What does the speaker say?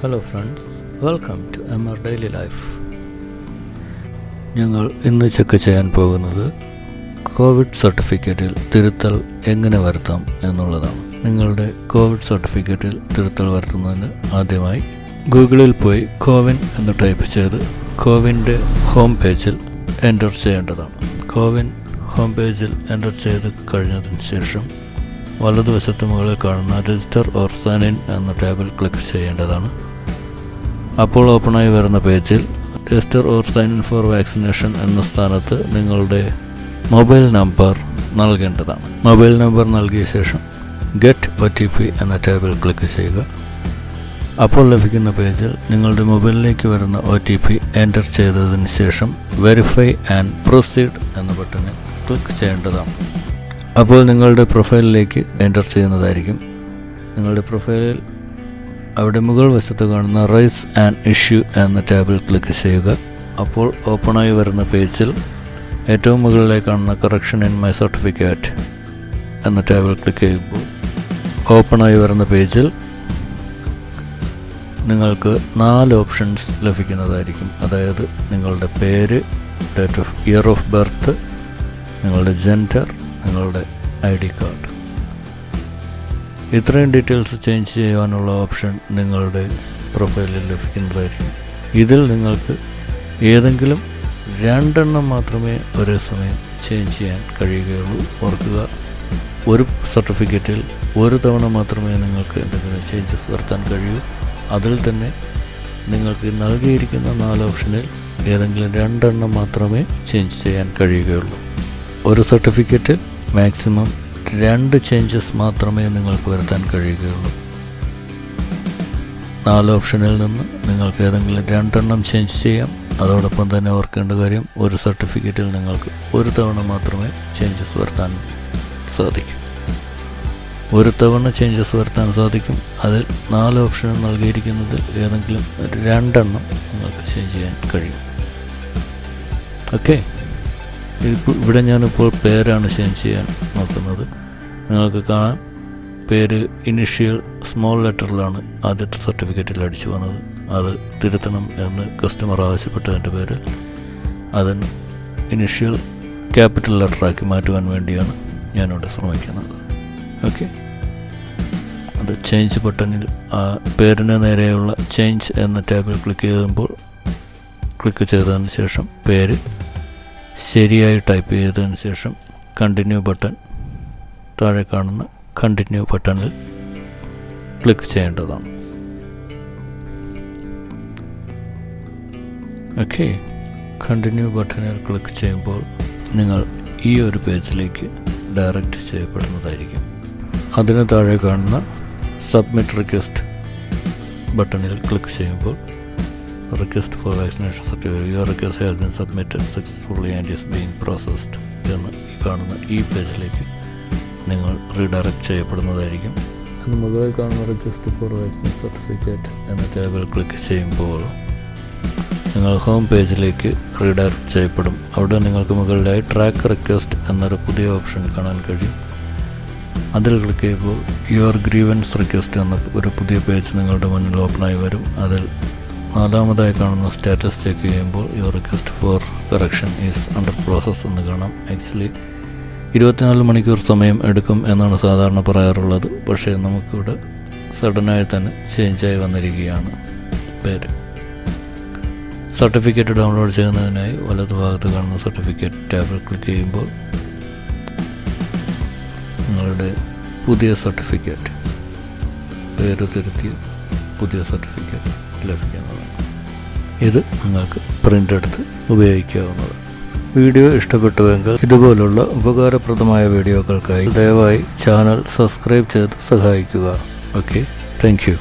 Hello friends, welcome to MR daily life. ഞങ്ങൾ ഇന്ന് check ചെയ്യാൻ പോകുന്നത് കോവിഡ് സർട്ടിഫിക്കറ്റിൽ തിരുത്തൽ എങ്ങനെ വരുത്താം എന്നുള്ളതാണ്. നിങ്ങളുടെ കോവിഡ് സർട്ടിഫിക്കറ്റിൽ തിരുത്തൽ വരുത്തുന്നതിന് ആദ്യമായി ഗൂഗിളിൽ പോയി കോവിൻ എന്ന് ടൈപ്പ് ചെയ്ത് കോവിൻ്റെ ഹോം പേജിൽ എൻ്റർ ചെയ്യേണ്ടതാണ്. കോവിൻ ഹോം പേജിൽ എൻ്റർ ചെയ്ത് കഴിഞ്ഞതിന് ശേഷം വലതുവശത്ത് മുകളിൽ കാണുന്ന രജിസ്റ്റർ ഓർ സൈൻ ഇൻ എന്ന ടാബിൽ ക്ലിക്ക് ചെയ്യേണ്ടതാണ്. അപ്പോൾ ഓപ്പണായി വരുന്ന പേജിൽ register or sign in for vaccination എന്ന സ്ഥാനത്ത് നിങ്ങളുടെ മൊബൈൽ നമ്പർ നൽകേണ്ടതാണ്. മൊബൈൽ നമ്പർ നൽകിയ ശേഷം ഗെറ്റ് OTP എന്ന ടാബിൽ ക്ലിക്ക് ചെയ്യുക. അപ്പോൾ ലഭിക്കുന്ന പേജിൽ നിങ്ങളുടെ മൊബൈലിലേക്ക് വരുന്ന OTP എൻ്റർ ചെയ്തതിന് ശേഷം വെരിഫൈ ആൻഡ് പ്രൊസീഡ് എന്ന ബട്ടണിൽ ക്ലിക്ക് ചെയ്യേണ്ടതാണ്. അപ്പോൾ നിങ്ങളുടെ പ്രൊഫൈലിലേക്ക് എൻ്റർ ചെയ്യുന്നതായിരിക്കും. നിങ്ങളുടെ പ്രൊഫൈലിൽ അവിടെ മുകൾ വശത്ത് കാണുന്ന റൈസ് ആൻഡ് ഇഷ്യൂ എന്ന ടാബിൽ ക്ലിക്ക് ചെയ്യുക. അപ്പോൾ ഓപ്പണായി വരുന്ന പേജിൽ ഏറ്റവും മുകളിലേക്ക് കാണുന്ന കറക്ഷൻ ഇൻ മൈ സർട്ടിഫിക്കറ്റ് എന്ന ടാബിൽ ക്ലിക്ക് ചെയ്യുമ്പോൾ ഓപ്പണായി വരുന്ന പേജിൽ നിങ്ങൾക്ക് 4 ഓപ്ഷൻസ് ലഭിക്കുന്നതായിരിക്കും. അതായത് നിങ്ങളുടെ പേര്, ഇയർ ഓഫ് ബർത്ത്, നിങ്ങളുടെ ജെൻഡർ, നിങ്ങളുടെ ID കാർഡ്. ഇത്രയും ഡീറ്റെയിൽസ് ചേഞ്ച് ചെയ്യാനുള്ള ഓപ്ഷൻ നിങ്ങളുടെ പ്രൊഫൈലിൽ ലഭിക്കുന്നതായിരിക്കും. ഇതിൽ നിങ്ങൾക്ക് ഏതെങ്കിലും 2 എണ്ണം മാത്രമേ ഒരേ സമയം ചേഞ്ച് ചെയ്യാൻ കഴിയുകയുള്ളൂ. ഓർക്കുക, ഒരു സർട്ടിഫിക്കറ്റിൽ ഒരു തവണ മാത്രമേ നിങ്ങൾക്ക് എന്തെങ്കിലും ചേഞ്ചസ് വരുത്താൻ കഴിയൂ. അതിൽ തന്നെ നിങ്ങൾക്ക് നൽകിയിരിക്കുന്ന 4 ഓപ്ഷനിൽ ഏതെങ്കിലും 2 എണ്ണം മാത്രമേ ചേഞ്ച് ചെയ്യാൻ കഴിയുകയുള്ളൂ. ഒരു സർട്ടിഫിക്കറ്റിൽ മാക്സിമം 2 ചേഞ്ചസ് മാത്രമേ നിങ്ങൾക്ക് വരുത്താൻ കഴിയുകയുള്ളൂ. 4 ഓപ്ഷനിൽ നിന്ന് നിങ്ങൾക്ക് ഏതെങ്കിലും 2 എണ്ണം ചേഞ്ച് ചെയ്യാം. അതോടൊപ്പം തന്നെ ഓർക്കേണ്ട കാര്യം, ഒരു സർട്ടിഫിക്കറ്റിൽ നിങ്ങൾക്ക് ഒരു തവണ മാത്രമേ ചേഞ്ചസ് വരുത്താൻ സാധിക്കും. ഒരു തവണ ചേഞ്ചസ് വരുത്താൻ സാധിക്കും. അതിൽ 4 ഓപ്ഷൻ നൽകിയിരിക്കുന്നതിൽ ഏതെങ്കിലും 2 എണ്ണം നിങ്ങൾക്ക് ചേഞ്ച് ചെയ്യാൻ കഴിയും. ഓക്കെ, ഇവിടെ ഞാനിപ്പോൾ പേരാണ് ചേഞ്ച് ചെയ്യാൻ നോക്കുന്നത്. നിങ്ങൾക്ക് കാണാം, പേര് ഇനിഷ്യൽ സ്മോൾ ലെറ്ററിലാണ് ആദ്യത്തെ സർട്ടിഫിക്കറ്റിൽ അടിച്ചു വന്നത്. അത് തിരുത്തണം എന്ന് കസ്റ്റമർ ആവശ്യപ്പെട്ടതിൻ്റെ പേരിൽ അതിന് ഇനിഷ്യൽ ക്യാപിറ്റൽ ലെറ്ററാക്കി മാറ്റുവാൻ വേണ്ടിയാണ് ഞാനിവിടെ ശ്രമിക്കുന്നത്. ഓക്കെ, അത് ചേഞ്ച് ബട്ടണിൽ ആ പേരിന് നേരെയുള്ള ചേഞ്ച് എന്ന ടാബിൽ ക്ലിക്ക് ചെയ്തതിന് ശേഷം പേര് ശരിയായി ടൈപ്പ് ചെയ്തതിന് ശേഷം കണ്ടിന്യൂ ബട്ടൺ, താഴെ കാണുന്ന കണ്ടിന്യൂ ബട്ടണിൽ ക്ലിക്ക് ചെയ്യേണ്ടതാണ്. ഓക്കെ, കണ്ടിന്യൂ ബട്ടണിൽ ക്ലിക്ക് ചെയ്യുമ്പോൾ നിങ്ങൾ ഈ ഒരു പേജിലേക്ക് ഡയറക്റ്റ് ചെയ്യപ്പെടുന്നതായിരിക്കും. അതിന് താഴെ കാണുന്ന സബ്മിറ്റ് റിക്വസ്റ്റ് ബട്ടണിൽ ക്ലിക്ക് ചെയ്യുമ്പോൾ request for vaccination certificate, your request has been submitted successfully and is being processed എന്ന് കാണുന്ന ഈ പേജിലേക്ക് നിങ്ങൾ റീഡയറക്റ്റ് ചെയ്യപ്പെടുന്നതായിരിക്കും. അതിന് മുകളിൽ കാണുന്ന റിക്വസ്റ്റ് ഫോർ വാക്സിൻ സർട്ടിഫിക്കറ്റ് എന്ന ടാബിൽ ക്ലിക്ക് ചെയ്യുമ്പോൾ നിങ്ങൾ ഹോം പേജിലേക്ക് റീഡയറക്റ്റ് ചെയ്യപ്പെടും. അവിടെ നിങ്ങൾക്ക് മുകളിലായി ട്രാക്ക് റിക്വസ്റ്റ് എന്നൊരു പുതിയ ഓപ്ഷൻ കാണാൻ കഴിയും. അതിൽ ക്ലിക്ക് ചെയ്യുമ്പോൾ യുവർ ഗ്രീവൻസ് റിക്വസ്റ്റ് എന്ന ഒരു പുതിയ പേജ് നിങ്ങളുടെ മുന്നിൽ ഓപ്പണായി വരും. അതിൽ 4-മതായി കാണുന്ന സ്റ്റാറ്റസ് ചെക്ക് ചെയ്യുമ്പോൾ your request for correction is under process എന്ന് കാണാം. ആക്ച്വലി 24 മണിക്കൂർ സമയം എടുക്കും എന്നാണ് സാധാരണ പറയാറുള്ളത്. പക്ഷേ നമുക്കിവിടെ സഡനായി തന്നെ ചേഞ്ചായി വന്നിരിക്കുകയാണ് പേര്. സർട്ടിഫിക്കറ്റ് ഡൗൺലോഡ് ചെയ്യുന്നതിനായി വലതുഭാഗത്ത് കാണുന്ന സർട്ടിഫിക്കറ്റ് ടാബിൽ ക്ലിക്ക് ചെയ്യുമ്പോൾ നിങ്ങളുടെ പുതിയ സർട്ടിഫിക്കറ്റ്, പേര് തിരുത്തിയ പുതിയ സർട്ടിഫിക്കറ്റ് ലഭിക്കുന്നതാണ്. ഇത് നിങ്ങൾക്ക് പ്രിൻ്റ് എടുത്ത് ഉപയോഗിക്കാവുന്നതാണ്. വീഡിയോ ഇഷ്ടപ്പെട്ടുവെങ്കിൽ ഇതുപോലുള്ള ഉപകാരപ്രദമായ വീഡിയോകൾക്കായി ദയവായി ചാനൽ സബ്സ്ക്രൈബ് ചെയ്ത് സഹായിക്കുക. Okay, thank you.